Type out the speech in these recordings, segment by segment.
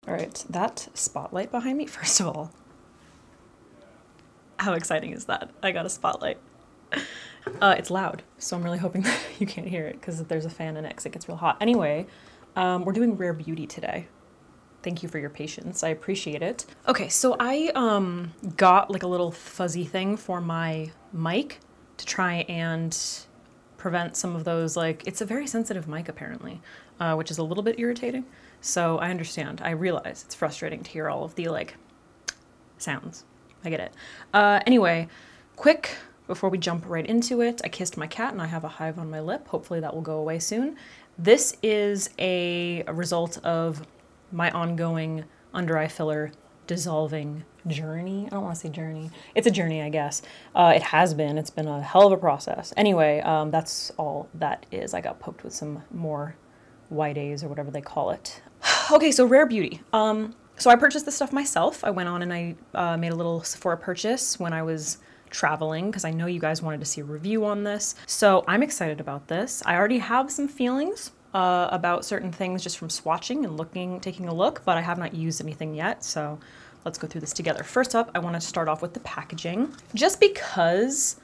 All right, that spotlight behind me, first of all, how exciting is that? I got a spotlight. It's loud, so I'm really hoping that you can't hear it because there's a fan in it because it gets real hot. Anyway, we're doing Rare Beauty today. Thank you for your patience. I appreciate it. Okay, so I got like a little fuzzy thing for my mic to try and prevent some of those, like, it's a very sensitive mic apparently, which is a little bit irritating. So I understand. I realize it's frustrating to hear all of the like sounds. I get it. Anyway, quick, before we jump right into it, I kissed my cat and I have a hive on my lip. Hopefully that will go away soon. This is a result of my ongoing under eye filler dissolving journey. I don't want to say journey. It's a journey, I guess. It has been. It's been a hell of a process. Anyway, that's all that is. I got poked with some more white A's or whatever they call it. Okay, so Rare Beauty. So I purchased this stuff myself. I went on and I made a little Sephora purchase when I was traveling because I know you guys wanted to see a review on this. So I'm excited about this. I already have some feelings about certain things just from swatching and taking a look, but I have not used anything yet. So let's go through this together. First up, I want to start off with the packaging just because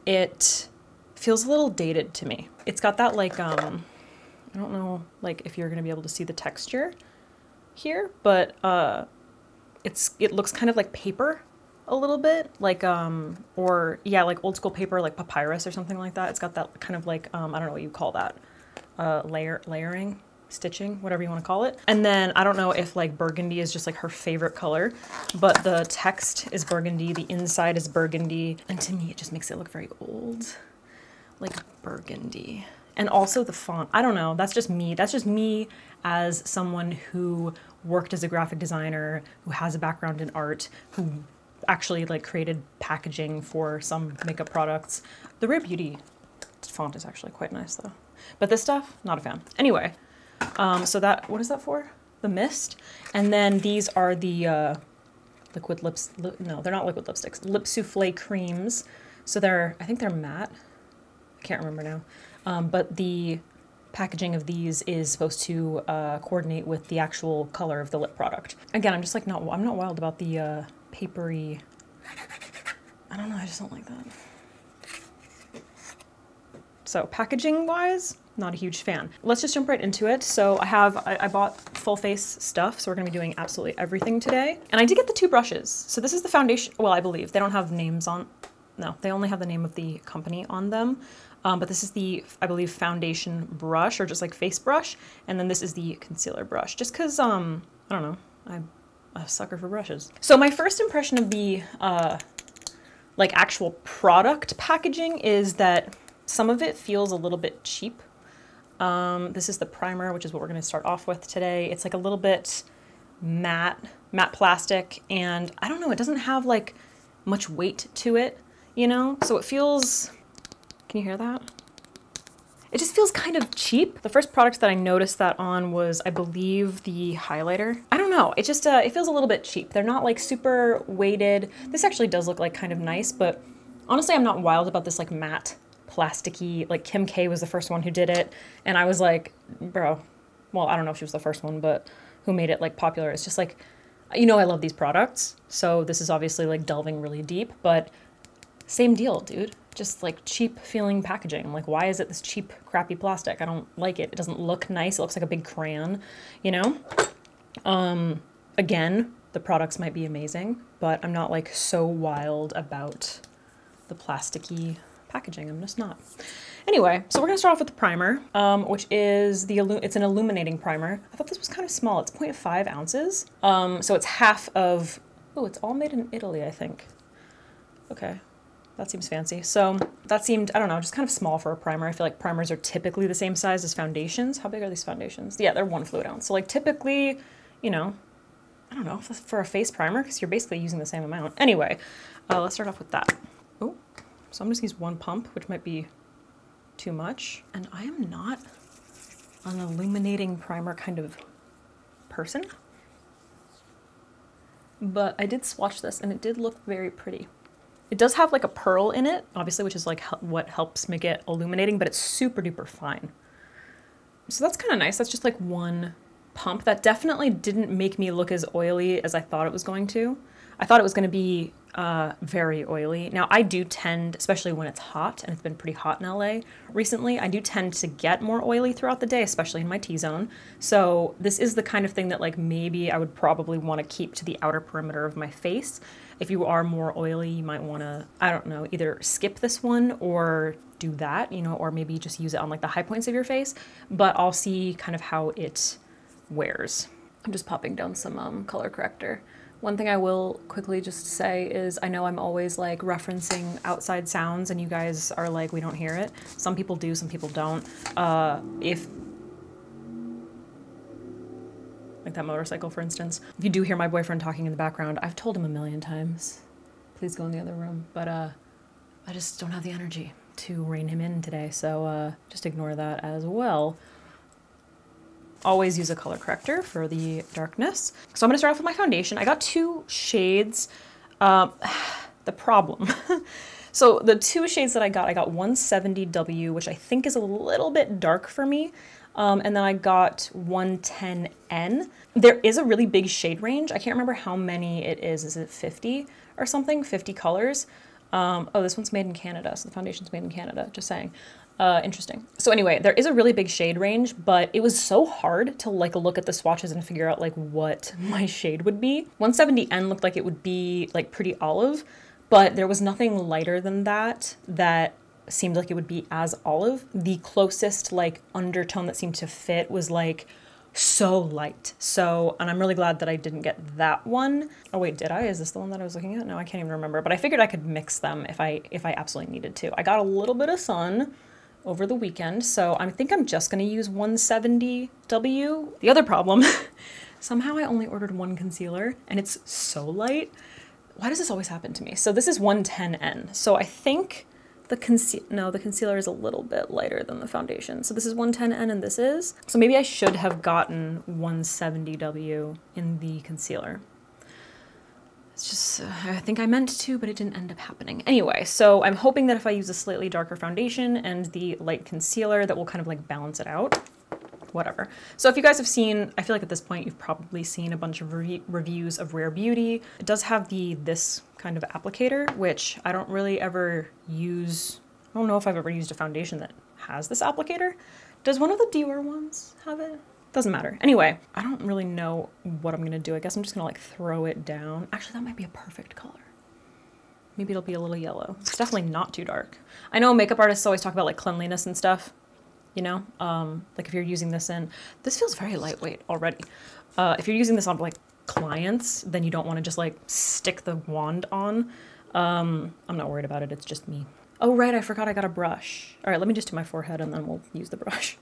it feels a little dated to me. It's got that like, I don't know, like if you're going to be able to see the texture here, but it looks kind of like paper a little bit, like or yeah, like old school paper, like papyrus or something like that. It's got that kind of like I don't know what you call that, layering, stitching, whatever you want to call it. And then I don't know if like burgundy is just like her favorite color, but the text is burgundy, the inside is burgundy, and to me it just makes it look very old, like burgundy. And also the font, I don't know, that's just me. That's just me as someone who worked as a graphic designer, who has a background in art, who actually like created packaging for some makeup products. The Rare Beauty font is actually quite nice though. But this stuff, not a fan. Anyway, so that, what is that for? The mist. And then these are the liquid lips, no, they're not liquid lipsticks, lip souffle creams. So they're, I think they're matte. I can't remember now. But the packaging of these is supposed to coordinate with the actual color of the lip product. Again, I'm just like I'm not wild about the papery, I don't know, I just don't like that. So packaging wise, not a huge fan. Let's just jump right into it. So I bought full face stuff, so we're gonna be doing absolutely everything today. And I did get the two brushes. So this is the foundation, well, I believe, they don't have names on, no, they only have the name of the company on them. But this is the, I believe, foundation brush, or just like face brush. And then this is the concealer brush, just cause, I don't know, I'm a sucker for brushes. So my first impression of the, like actual product packaging is that some of it feels a little bit cheap. This is the primer, which is what we're gonna start off with today. It's like a little bit matte plastic, and I don't know, it doesn't have like much weight to it, you know? So it feels, can you hear that? It just feels kind of cheap. The first product that I noticed that on was, I believe, the highlighter. I don't know, it just, it feels a little bit cheap. They're not like super weighted. This actually does look like kind of nice, but honestly, I'm not wild about this like matte plasticky, like Kim K was the first one who did it. And I was like, bro, well, I don't know if she was the first one, but who made it like popular. It's just like, you know, I love these products. So this is obviously like delving really deep, but same deal, dude. Just like cheap feeling packaging. I'm like, why is it this cheap, crappy plastic? I don't like it. It doesn't look nice. It looks like a big crayon, you know? Again, the products might be amazing, but I'm not like so wild about the plasticky packaging. I'm just not. Anyway, so we're gonna start off with the primer, which is it's an illuminating primer. I thought this was kind of small. It's 0.5 ounces. So it's half of, oh, it's all made in Italy, I think. Okay. That seems fancy. So that seemed, I don't know, just kind of small for a primer. I feel like primers are typically the same size as foundations. How big are these foundations? Yeah, they're 1 fluid ounce. So like typically, you know, I don't know, for a face primer, because you're basically using the same amount. Anyway, let's start off with that. Oh, so I'm just gonna use 1 pump, which might be too much. And I am not an illuminating primer kind of person, but I did swatch this and it did look very pretty. It does have like a pearl in it, obviously, which is like what helps make it illuminating, but it's super duper fine. So that's kind of nice. That's just like one pump. That definitely didn't make me look as oily as I thought it was going to. I thought it was going to be very oily. Now I do tend, especially when it's hot, and it's been pretty hot in LA recently, I do tend to get more oily throughout the day, especially in my T-zone. So this is the kind of thing that like maybe I would probably want to keep to the outer perimeter of my face. If you are more oily, you might want to, I don't know, either skip this one or do that, you know, or maybe just use it on like the high points of your face, but I'll see kind of how it wears. I'm just popping down some color corrector. One thing I will quickly just say is I know I'm always like referencing outside sounds and you guys are like, we don't hear it. Some people do, some people don't. If, like that motorcycle, for instance, if you do hear my boyfriend talking in the background, I've told him a million times, please go in the other room. But I just don't have the energy to rein him in today. So just ignore that as well. Always use a color corrector for the darkness. So I'm gonna start off with my foundation. I got 2 shades. The problem. So the 2 shades that I got 170W, which I think is a little bit dark for me. And then I got 110N. There is a really big shade range. I can't remember how many it is. Is it 50 or something? 50 colors. Oh, this one's made in Canada. So the foundation's made in Canada, just saying. Interesting. So anyway, there is a really big shade range, but it was so hard to like look at the swatches and figure out like what my shade would be. 170N looked like it would be like pretty olive, but there was nothing lighter than that that seemed like it would be as olive. The closest like undertone that seemed to fit was like so light. So, and I'm really glad that I didn't get that one. Oh wait, did I? Is this the one that I was looking at? No, I can't even remember, but I figured I could mix them if I absolutely needed to. I got a little bit of sun over the weekend, so I think I'm just gonna use 170W. The other problem, somehow I only ordered 1 concealer and it's so light. Why does this always happen to me? So this is 110N. So I think the concealer is a little bit lighter than the foundation. So this is 110N and this is. So maybe I should have gotten 170W in the concealer. It's just, I think I meant to, but it didn't end up happening. Anyway, so I'm hoping that if I use a slightly darker foundation and the light concealer, that will kind of like balance it out. Whatever. So if you guys have seen, I feel like at this point you've probably seen a bunch of reviews of Rare Beauty. It does have this kind of applicator, which I don't really ever use. I don't know if I've ever used a foundation that has this applicator. Does one of the Dior ones have it? Doesn't matter. Anyway, I don't really know what I'm gonna do. I guess I'm just gonna like throw it down. Actually, that might be a perfect color. Maybe it'll be a little yellow. It's definitely not too dark. I know makeup artists always talk about like cleanliness and stuff, you know? Like if you're using this this feels very lightweight already. If you're using this on like clients, then you don't wanna just like stick the wand on. I'm not worried about it, it's just me. Oh right, I forgot I got a brush. All right, let me just do my forehead and then we'll use the brush.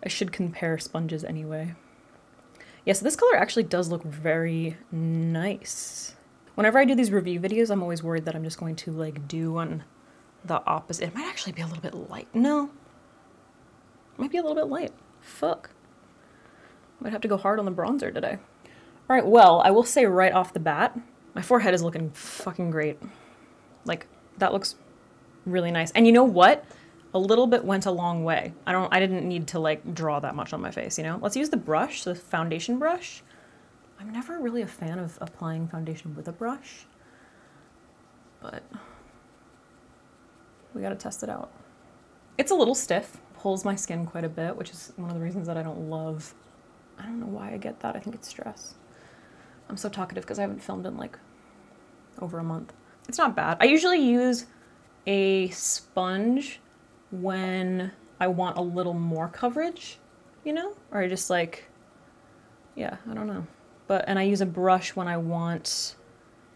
I should compare sponges anyway. Yeah, so this color actually does look very nice. Whenever I do these review videos, I'm always worried that I'm just going to like do on the opposite. It might actually be a little bit light. No, it might be a little bit light. Fuck. Might have to go hard on the bronzer today. All right, well, I will say right off the bat, my forehead is looking fucking great. Like, that looks really nice. And you know what? A little bit went a long way. I didn't need to like draw that much on my face, you know? Let's use the brush, the foundation brush. I'm never really a fan of applying foundation with a brush, but we gotta test it out. It's a little stiff, pulls my skin quite a bit, which is one of the reasons that I don't love, I don't know why I get that. I think it's stress. I'm so talkative because I haven't filmed in like over a month. It's not bad. I usually use a sponge when I want a little more coverage, you know? Or I just like, yeah, I don't know. And I use a brush when I want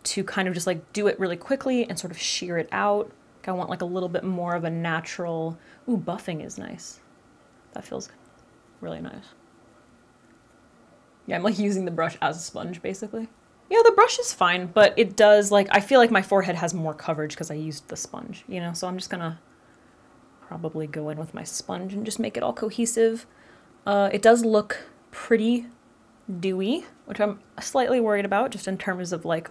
to kind of just like do it really quickly and sort of shear it out. Like I want like a little bit more of a natural, ooh, buffing is nice. That feels really nice. Yeah, I'm like using the brush as a sponge basically. Yeah, the brush is fine, but it does like, I feel like my forehead has more coverage because I used the sponge, you know? So I'm just gonna probably go in with my sponge and just make it all cohesive. It does look pretty dewy, which I'm slightly worried about just in terms of like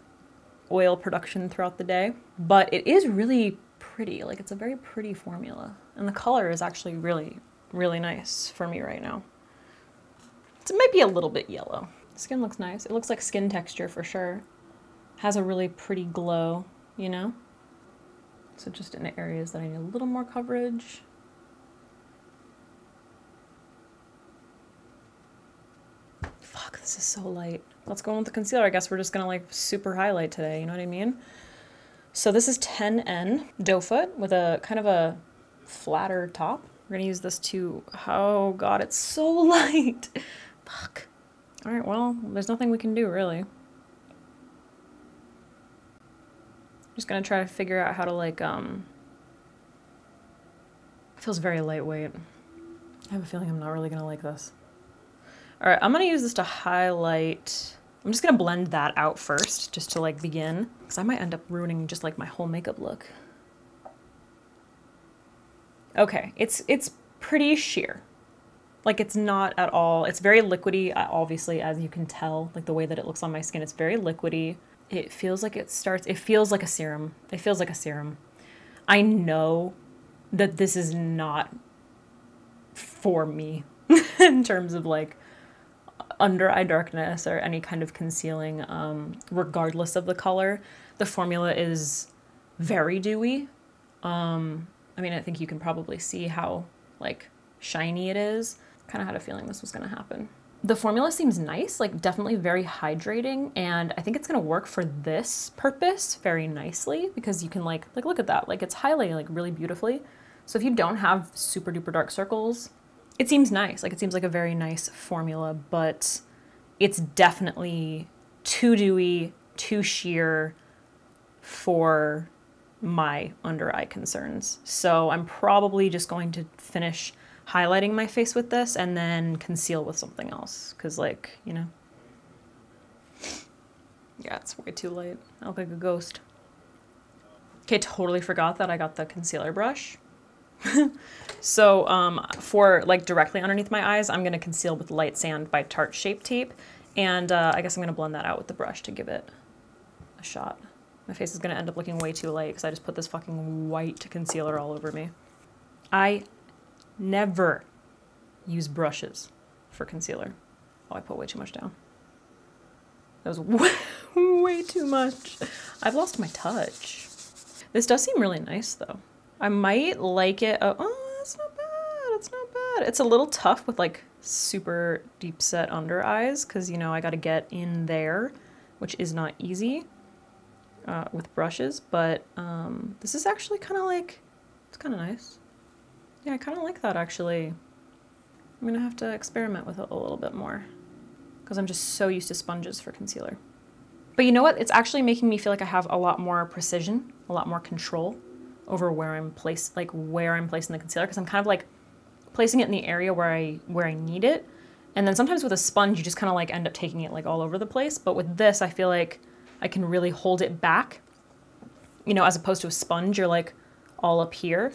oil production throughout the day, but it is really pretty. Like it's a very pretty formula and the color is actually really, really nice for me right now. It might be a little bit yellow. Skin looks nice. It looks like skin texture for sure. Has a really pretty glow, you know? So just in the areas that I need a little more coverage. Fuck, this is so light. Let's go in with the concealer. I guess we're just gonna like super highlight today, you know what I mean? So this is 10N doe foot with a kind of a flatter top. We're gonna use this to, oh God, it's so light. Fuck. All right, well, there's nothing we can do really. Just gonna try to figure out how to like, it feels very lightweight. I have a feeling I'm not really gonna like this. All right, I'm gonna use this to highlight. I'm just gonna blend that out first, just to like begin, because I might end up ruining just like my whole makeup look. Okay, it's pretty sheer. Like it's not at all, it's very liquidy, obviously, as you can tell, like the way that it looks on my skin, it's very liquidy. It feels like it feels like a serum. It feels like a serum. I know that this is not for me in terms of like under eye darkness or any kind of concealing, regardless of the color. The formula is very dewy. I mean, I think you can probably see how like shiny it is. Kind of had a feeling this was gonna happen. The formula seems nice, like definitely very hydrating, and I think it's gonna work for this purpose very nicely because you can like look at that, like it's highlighting like really beautifully. So if you don't have super duper dark circles, it seems nice. Like it seems like a very nice formula, but it's definitely too dewy, too sheer for my under eye concerns. So I'm probably just going to finish highlighting my face with this and then conceal with something else. Cause like, you know, yeah, it's way too light. I look like a ghost. Okay, totally forgot that I got the concealer brush. So for like directly underneath my eyes, I'm gonna conceal with Light Sand by Tarte Shape Tape. And I guess I'm gonna blend that out with the brush to give it a shot. My face is gonna end up looking way too light because I just put this fucking white concealer all over me. I never use brushes for concealer. Oh, I put way too much down. That was way too much. I've lost my touch. This does seem really nice though. I might like it. Oh, it's not bad. It's not bad. It's a little tough with like super deep set under eyes because, you know, I got to get in there, which is not easy with brushes. But this is actually kind of like, it's kind of nice. Yeah, I kind of like that actually. I'm gonna have to experiment with it a little bit more because I'm just so used to sponges for concealer. But you know what? It's actually making me feel like I have a lot more precision, a lot more control over where I'm placing the concealer, because I'm kind of like placing it in the area where I need it. And then sometimes with a sponge, you just kind of like end up taking it like all over the place. But with this, I feel like I can really hold it back, you know, as opposed to a sponge, you're like all up here.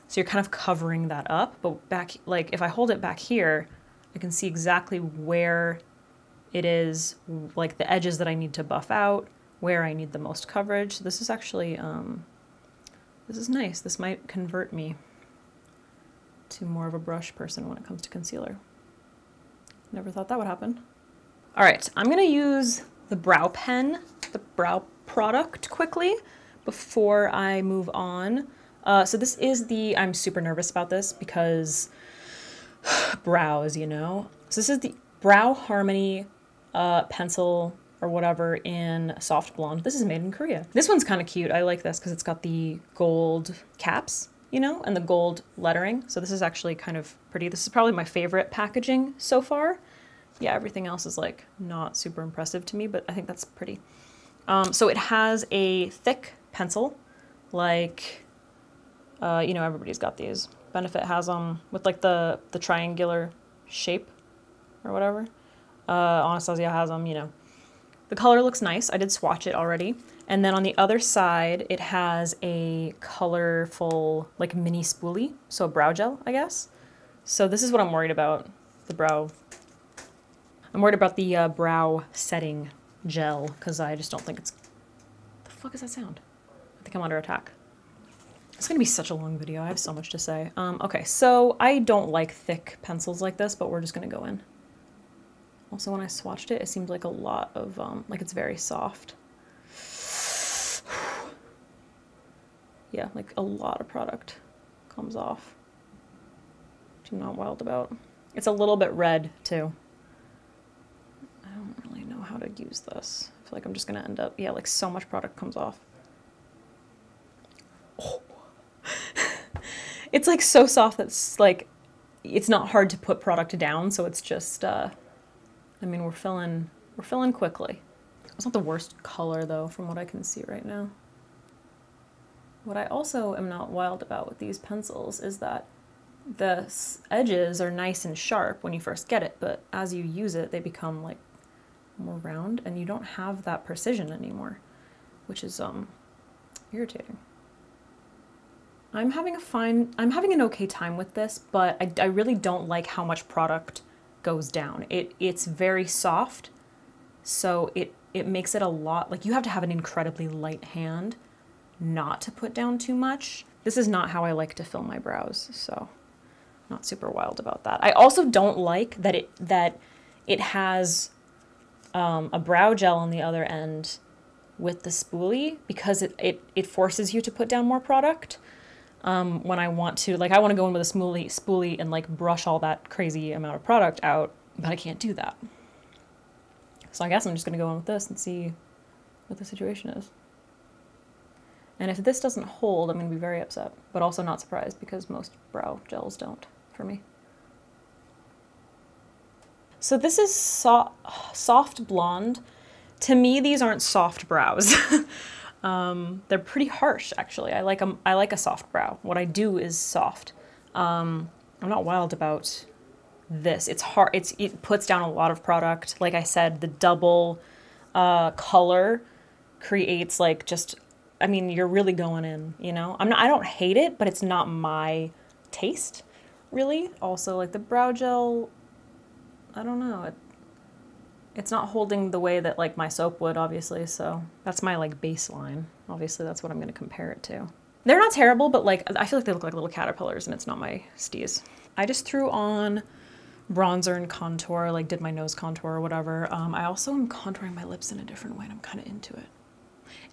So you're kind of covering that up, but back, like if I hold it back here, I can see exactly where it is, like the edges that I need to buff out, where I need the most coverage. So this is actually, this is nice. This might convert me to more of a brush person when it comes to concealer. Never thought that would happen. All right, I'm gonna use the brow pen, the brow product quickly before I move on. So this is the, I'm super nervous about this because brows, you know. So this is the Brow Harmony pencil or whatever in soft blonde. This is made in Korea. This one's kind of cute. I like this because it's got the gold caps, you know, and the gold lettering. So this is actually kind of pretty. This is probably my favorite packaging so far. Yeah, everything else is like not super impressive to me, but I think that's pretty. So it has a thick pencil, like, you know, everybody's got these. Benefit has them with like the triangular shape or whatever. Anastasia has them, you know. The color looks nice. I did swatch it already. And then on the other side, it has a colorful like mini spoolie. So a brow gel, I guess. So this is what I'm worried about, the brow. I'm worried about the brow setting gel because I just don't think it's, the fuck is that sound? I think I'm under attack. It's gonna be such a long video. I have so much to say. Okay, so I don't like thick pencils like this, but we're just gonna go in. Also, when I swatched it, it seems like a lot of, like it's very soft. Yeah, like a lot of product comes off, which I'm not wild about. It's a little bit red too. I don't really know how to use this. I feel like I'm just gonna end up, yeah, like so much product comes off. Oh. It's like so soft that's like, it's not hard to put product down, so it's just, I mean, we're filling quickly. It's not the worst color though, from what I can see right now. What I also am not wild about with these pencils is that the edges are nice and sharp when you first get it, but as you use it, they become like more round and you don't have that precision anymore, which is irritating. I'm having an okay time with this, but I really don't like how much product goes down. It's very soft, so it makes it a lot, like you have to have an incredibly light hand not to put down too much. This is not how I like to fill my brows, so not super wild about that. I also don't like that it has a brow gel on the other end with the spoolie, because it forces you to put down more product. When I want to, like, I want to go in with a spoolie and like brush all that crazy amount of product out, but I can't do that. So I guess I'm just gonna go in with this and see what the situation is. And if this doesn't hold, I'm gonna be very upset, but also not surprised because most brow gels don't for me. So this is soft blonde. To me, these aren't soft brows. They're pretty harsh, actually. I like a soft brow. What I do is soft. I'm not wild about this. It's hard. It puts down a lot of product. Like I said, the double color creates like just, I mean, you're really going in, you know? I don't hate it, but it's not my taste, really. Also, like the brow gel, I don't know. It's not holding the way that like my soap would, obviously, so that's my like baseline. Obviously, that's what I'm gonna compare it to. They're not terrible, but like I feel like they look like little caterpillars and it's not my steez. I just threw on bronzer and contour, like did my nose contour or whatever. I also am contouring my lips in a different way and I'm kind of into it.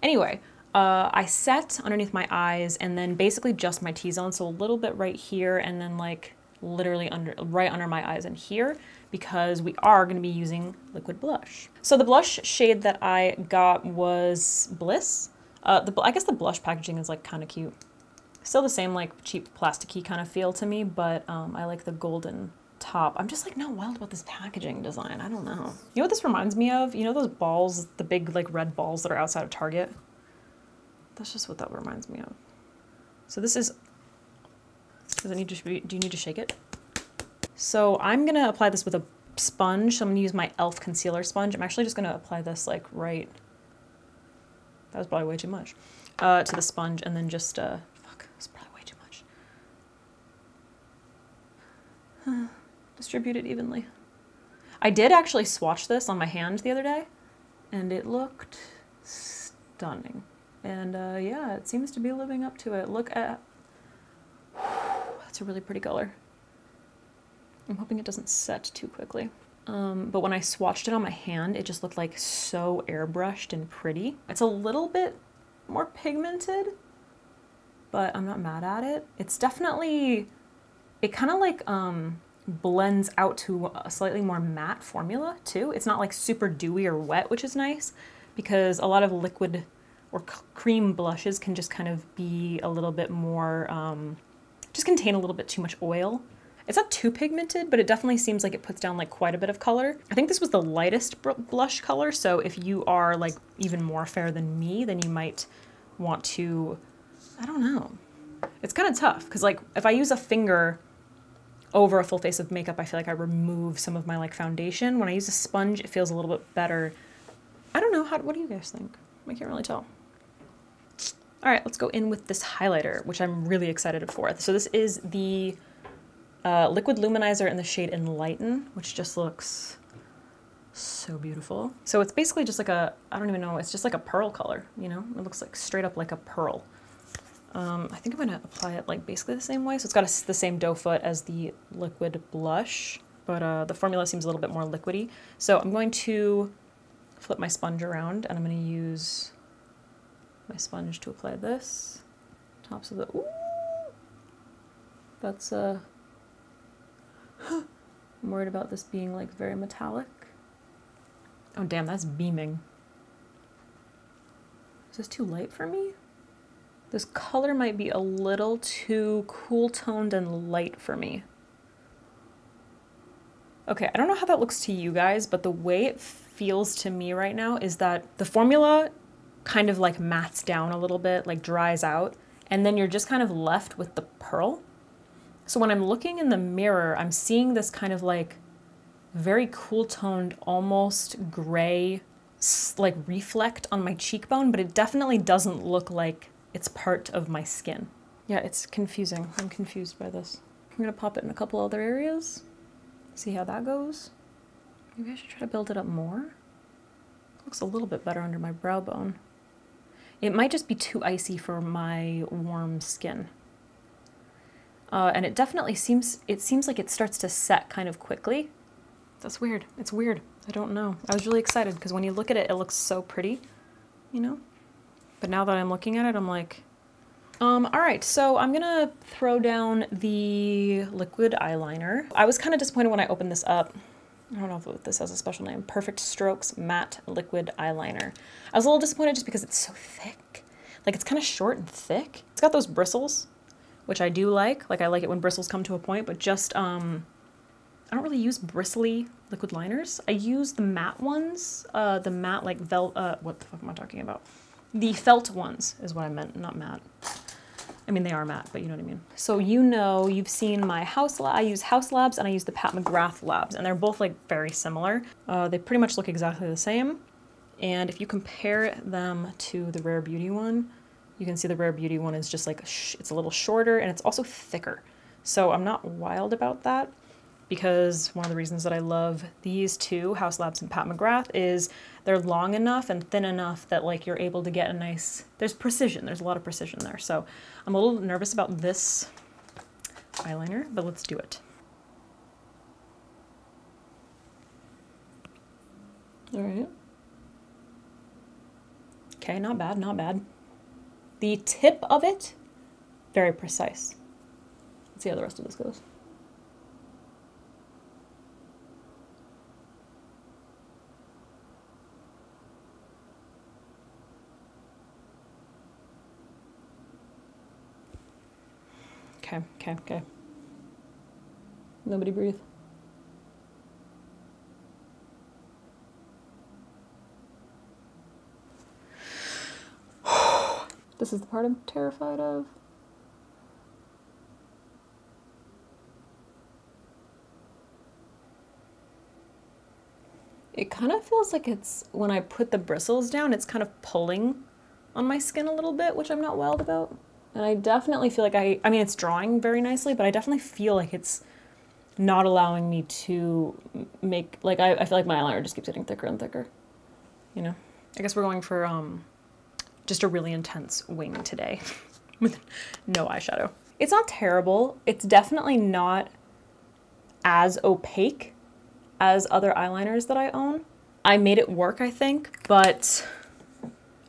Anyway, I set underneath my eyes and then basically just my T-zone, so a little bit right here and then like literally right under my eyes and here, because we are going to be using liquid blush. So the blush shade that I got was Bliss. I guess the blush packaging is like kind of cute. Still the same like cheap plasticky kind of feel to me, but I like the golden top. I'm just like not wild about this packaging design. I don't know. You know what this reminds me of? You know those balls, the big like red balls that are outside of Target? That's just what that reminds me of. So this is, do you need to shake it? So I'm gonna apply this with a sponge. So I'm gonna use my e.l.f. concealer sponge. I'm actually just gonna apply this like right, that was probably way too much, to the sponge and then just, fuck, that's probably way too much. Distribute it evenly. I did actually swatch this on my hand the other day and it looked stunning. And yeah, it seems to be living up to it. Look at, that's a really pretty color. I'm hoping it doesn't set too quickly. But when I swatched it on my hand, it just looked like so airbrushed and pretty. It's a little bit more pigmented, but I'm not mad at it. It's definitely, it kind of like blends out to a slightly more matte formula too. It's not like super dewy or wet, which is nice because a lot of liquid or cream blushes can just kind of be a little bit more, just contain a little bit too much oil. It's not too pigmented, but it definitely seems like it puts down like quite a bit of color. I think this was the lightest blush color, so if you are like even more fair than me, then you might want to, I don't know. It's kind of tough, because like if I use a finger over a full face of makeup, I feel like I remove some of my like foundation. When I use a sponge, it feels a little bit better. I don't know, what do you guys think? I can't really tell. All right, let's go in with this highlighter, which I'm really excited for. So this is the liquid luminizer in the shade Enlighten, which just looks so beautiful. So it's basically just like a, I don't even know, it's just like a pearl color, you know? It looks like straight up like a pearl. I think I'm gonna apply it like basically the same way. So it's got the same doe foot as the liquid blush. but the formula seems a little bit more liquidy. So I'm going to flip my sponge around, and I'm going to use my sponge to apply this. Tops of the, ooh, that's, I'm worried about this being like very metallic. Oh damn, that's beaming. Is this too light for me? This color might be a little too cool toned and light for me. Okay, I don't know how that looks to you guys, but the way it feels to me right now is that the formula kind of like mats down a little bit, like dries out, and then you're just kind of left with the pearl. So when I'm looking in the mirror, I'm seeing this kind of like very cool toned, almost gray, like reflect on my cheekbone, but it definitely doesn't look like it's part of my skin. Yeah, it's confusing. I'm confused by this. I'm gonna pop it in a couple other areas, see how that goes. Maybe I should try to build it up more. Looks a little bit better under my brow bone. It might just be too icy for my warm skin. And it definitely seems like it starts to set kind of quickly. That's weird. It's weird. I don't know. I was really excited because when you look at it, it looks so pretty, you know? But now that I'm looking at it, I'm like, all right, so I'm gonna throw down the liquid eyeliner. I was kind of disappointed when I opened this up. I don't know if this has a special name. Perfect Strokes Matte Liquid Eyeliner. I was a little disappointed just because it's so thick. Like, it's kind of short and thick. It's got those bristles, which I do like. Like, I like it when bristles come to a point, but just, I don't really use bristly liquid liners. I use the matte ones, the matte, like, what the fuck am I talking about? The felt ones is what I meant, not matte. I mean, they are matte, but you know what I mean. So you know, you've seen my I use House Labs and I use the Pat McGrath Labs, and they're both like very similar. They pretty much look exactly the same. And if you compare them to the Rare Beauty one, you can see the Rare Beauty one is just like, it's a little shorter and it's also thicker. So I'm not wild about that, because one of the reasons that I love these two, House Labs and Pat McGrath, is they're long enough and thin enough that like you're able to get a nice, there's precision, there's a lot of precision there. So I'm a little nervous about this eyeliner, but let's do it. All right. Okay, not bad, not bad. The tip of it, very precise. Let's see how the rest of this goes. Okay, okay, okay. Nobody breathe. This is the part I'm terrified of. It kind of feels like it's, when I put the bristles down, it's kind of pulling on my skin a little bit, which I'm not wild about. And I definitely feel like I mean, it's drawing very nicely, but I definitely feel like it's not allowing me to make, like, I feel like my eyeliner just keeps getting thicker and thicker, you know? I guess we're going for just a really intense wing today with no eyeshadow. It's not terrible. It's definitely not as opaque as other eyeliners that I own. I made it work, I think, but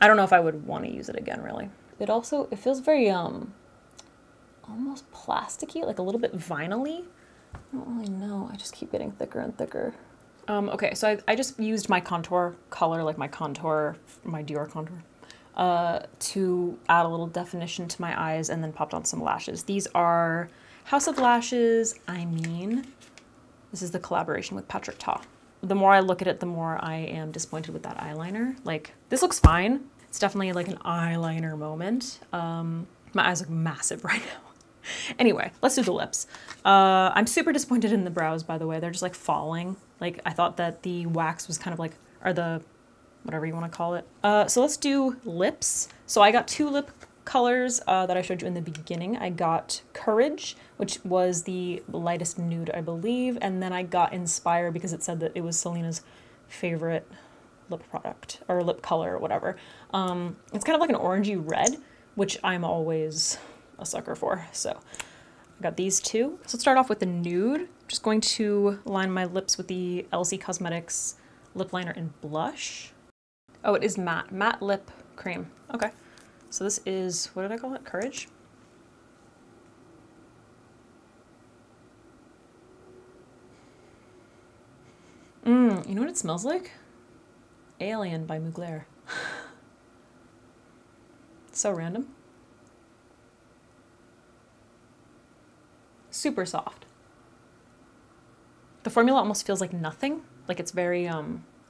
I don't know if I would want to use it again, really. It also, it feels very, almost plasticky, like a little bit vinyl-y. I don't really know. I just keep getting thicker and thicker. Okay, so I just used my contour color, like my Dior contour, to add a little definition to my eyes, and then popped on some lashes. These are House of Lashes. I mean, this is the collaboration with Patrick Ta. The more I look at it, the more I am disappointed with that eyeliner. Like, this looks fine. It's definitely like an eyeliner moment. My eyes look massive right now. Anyway, let's do the lips. I'm super disappointed in the brows, by the way. They're just like falling. Like, I thought that the wax was kind of like, or the, whatever you want to call it. So let's do lips. So I got two lip colors that I showed you in the beginning. I got Courage, which was the lightest nude, I believe. And then I got Inspire because it said that it was Selena's favorite lip product or lip color or whatever. It's kind of like an orangey red, which I'm always a sucker for. So I got these two. So let's start off with the nude. Just going to line my lips with the LC Cosmetics lip liner in blush. Oh, it is matte. Matte lip cream. Okay. So this is, what did I call it? Courage? You know what it smells like? Alien by Mugler. So random. Super soft. The formula almost feels like nothing. Like it's very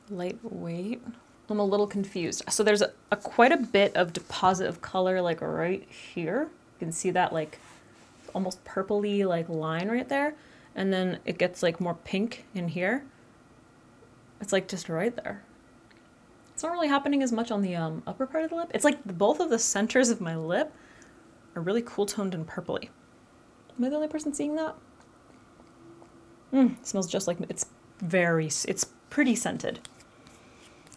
lightweight. I'm a little confused. So there's quite a bit of deposit of color like right here. You can see that like almost purpley like line right there. And then it gets like more pink in here. It's like just right there. It's not really happening as much on the upper part of the lip. It's like both of the centers of my lip are really cool toned and purpley. Am I the only person seeing that? It smells just like, it's pretty scented.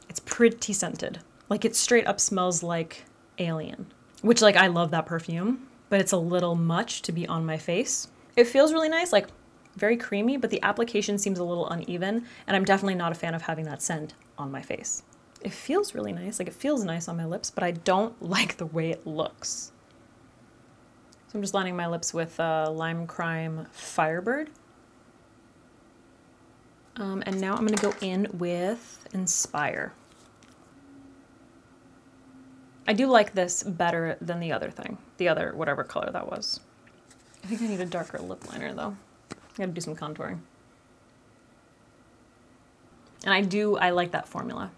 It's pretty scented. Like it straight up smells like Alien, which like I love that perfume, but it's a little much to be on my face. It feels really nice, like very creamy, but the application seems a little uneven, and I'm definitely not a fan of having that scent on my face. It feels really nice, like it feels nice on my lips, but I don't like the way it looks. So I'm just lining my lips with Lime Crime Firebird. And now I'm gonna go in with Inspire. I do like this better than the other thing, the other whatever color that was. I think I need a darker lip liner though. I gotta do some contouring. And I like that formula.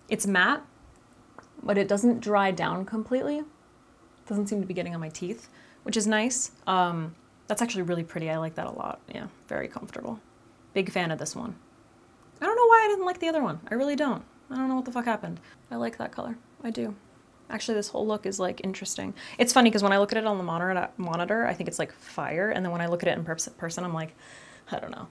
It's matte, but it doesn't dry down completely. It doesn't seem to be getting on my teeth, which is nice. That's actually really pretty. I like that a lot. Yeah, very comfortable. Big fan of this one. I don't know why I didn't like the other one. I really don't. I don't know what the fuck happened. I like that color. I do. Actually, this whole look is like interesting. It's funny because when I look at it on the monitor, I think it's like fire. And then when I look at it in person, I'm like, I don't know.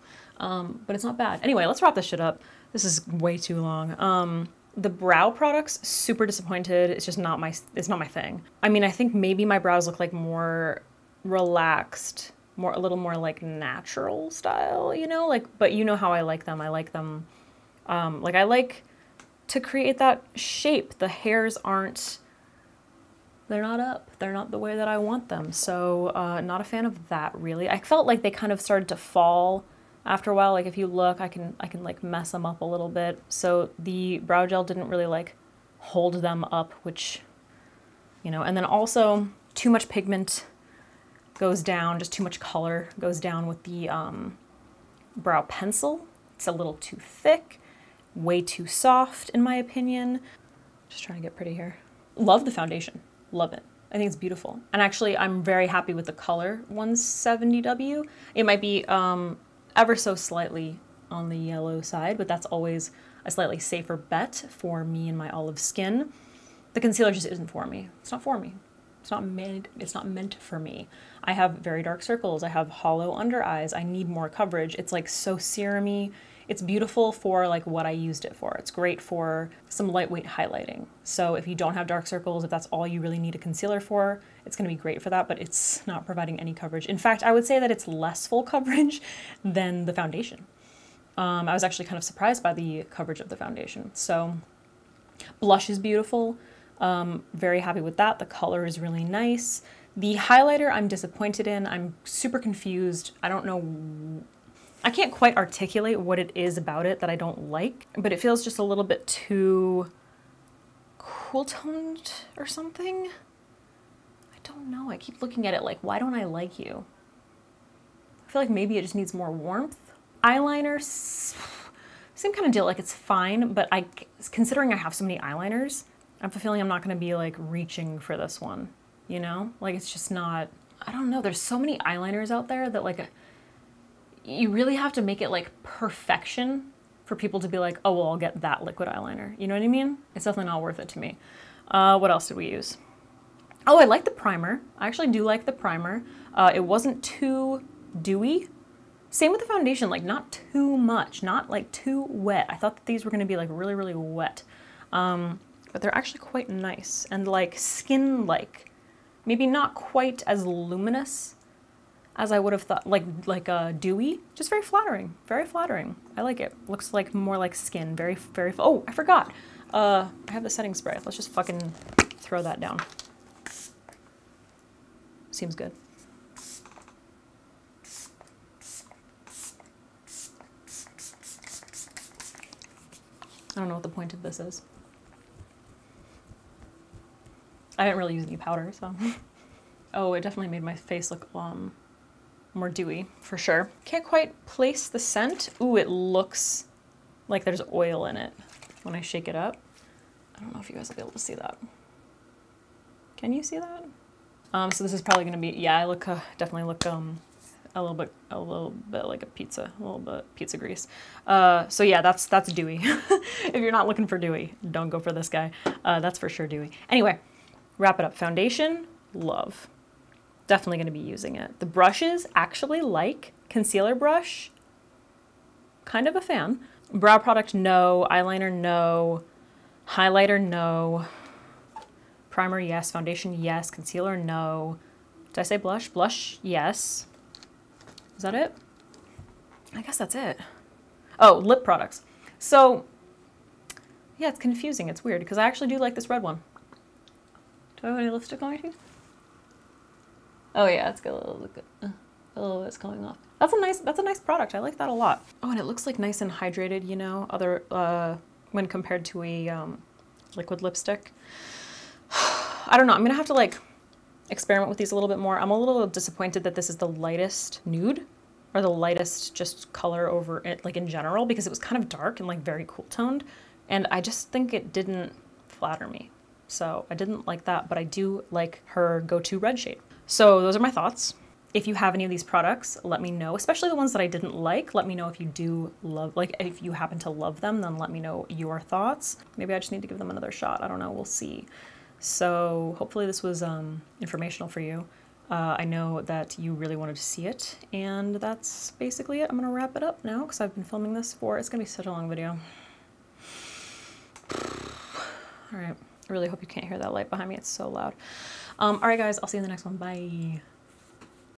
But it's not bad. Anyway, let's wrap this shit up. This is way too long. The brow products, super disappointed. It's just not it's not my thing. I mean, I think maybe my brows look like more relaxed, a little more like natural style, you know, like, but you know how I like them. I like them, like I like to create that shape. The hairs they're not up. They're not the way that I want them. So, not a fan of that really. I felt like they kind of started to fall after a while. Like if you look, I can like mess them up a little bit. So the brow gel didn't really like hold them up, which, you know, and then also too much pigment goes down, just too much color goes down with the brow pencil. It's a little too thick, way too soft in my opinion. Just trying to get pretty here. Love the foundation, love it. I think it's beautiful. And actually I'm very happy with the color 170W. It might be ever so slightly on the yellow side, but that's always a slightly safer bet for me and my olive skin. The concealer just isn't for me. It's not for me. It's not meant for me. I have very dark circles. I have hollow under eyes. I need more coverage. It's like so serum-y. It's beautiful for like what I used it for. It's great for some lightweight highlighting. So if you don't have dark circles, if that's all you really need a concealer for, it's gonna be great for that, but it's not providing any coverage. In fact, I would say that it's less full coverage than the foundation. I was actually kind of surprised by the coverage of the foundation. So blush is beautiful. Very happy with that. The color is really nice. The highlighter I'm disappointed in. I'm super confused. I don't know. I can't quite articulate what it is about it that I don't like, but it feels just a little bit too cool toned or something. I don't know. I keep looking at it like, why don't I like you? I feel like maybe it just needs more warmth. Eyeliner, same kind of deal. Like it's fine, but considering I have so many eyeliners, I have a feeling I'm not going to be like reaching for this one, you know? Like it's just not, I don't know. There's so many eyeliners out there that like, you really have to make it like perfection for people to be like, oh, well, I'll get that liquid eyeliner. You know what I mean? It's definitely not worth it to me. What else did we use? Oh, I like the primer. I actually do like the primer. It wasn't too dewy. Same with the foundation, like not too much, not like too wet. I thought that these were gonna be like really, really wet. But they're actually quite nice and like skin-like. Maybe not quite as luminous as I would have thought, like dewy, just very flattering, very flattering. I like it. Looks like more like skin, very, very, oh, I forgot. I have the setting spray. Let's just fucking throw that down. Seems good. I don't know what the point of this is. I didn't really use any powder, so. Oh, it definitely made my face look more dewy, for sure. Can't quite place the scent. Ooh, it looks like there's oil in it when I shake it up. I don't know if you guys will be able to see that. Can you see that? So this is probably gonna be, yeah, I look, definitely look a little bit like a little bit pizza grease. So yeah, that's dewy. If you're not looking for dewy, don't go for this guy. That's for sure dewy. Anyway, wrap it up. Foundation, love. Definitely gonna be using it. The brushes, actually like concealer brush, kind of a fan. Brow product, no. Eyeliner, no. Highlighter, no. Primer, yes. Foundation, yes. Concealer, no. Did I say blush? Blush, yes. Is that it? I guess that's it. Oh, lip products. So, yeah, it's confusing. It's weird because I actually do like this red one. Do I have any lipstick on my teeth? Oh yeah, it's got a little bit's coming off. That's a nice product. I like that a lot. Oh, and it looks like nice and hydrated, you know, when compared to a liquid lipstick. I don't know. I'm gonna have to like experiment with these a little bit more. I'm a little disappointed that this is the lightest nude or the lightest just color over it, like in general, because it was kind of dark and like very cool toned. And I just think it didn't flatter me. So I didn't like that, but I do like her go-to red shade. So those are my thoughts. If you have any of these products, let me know, especially the ones that I didn't like. Let me know if you do love, like if you happen to love them, then let me know your thoughts. Maybe I just need to give them another shot. I don't know, we'll see. So hopefully this was informational for you. I know that you really wanted to see it, and that's basically it. I'm gonna wrap it up now because I've been filming this for, it's gonna be such a long video. All right, I really hope you can't hear that light behind me. It's so loud. All right guys, I'll see you in the next one. Bye.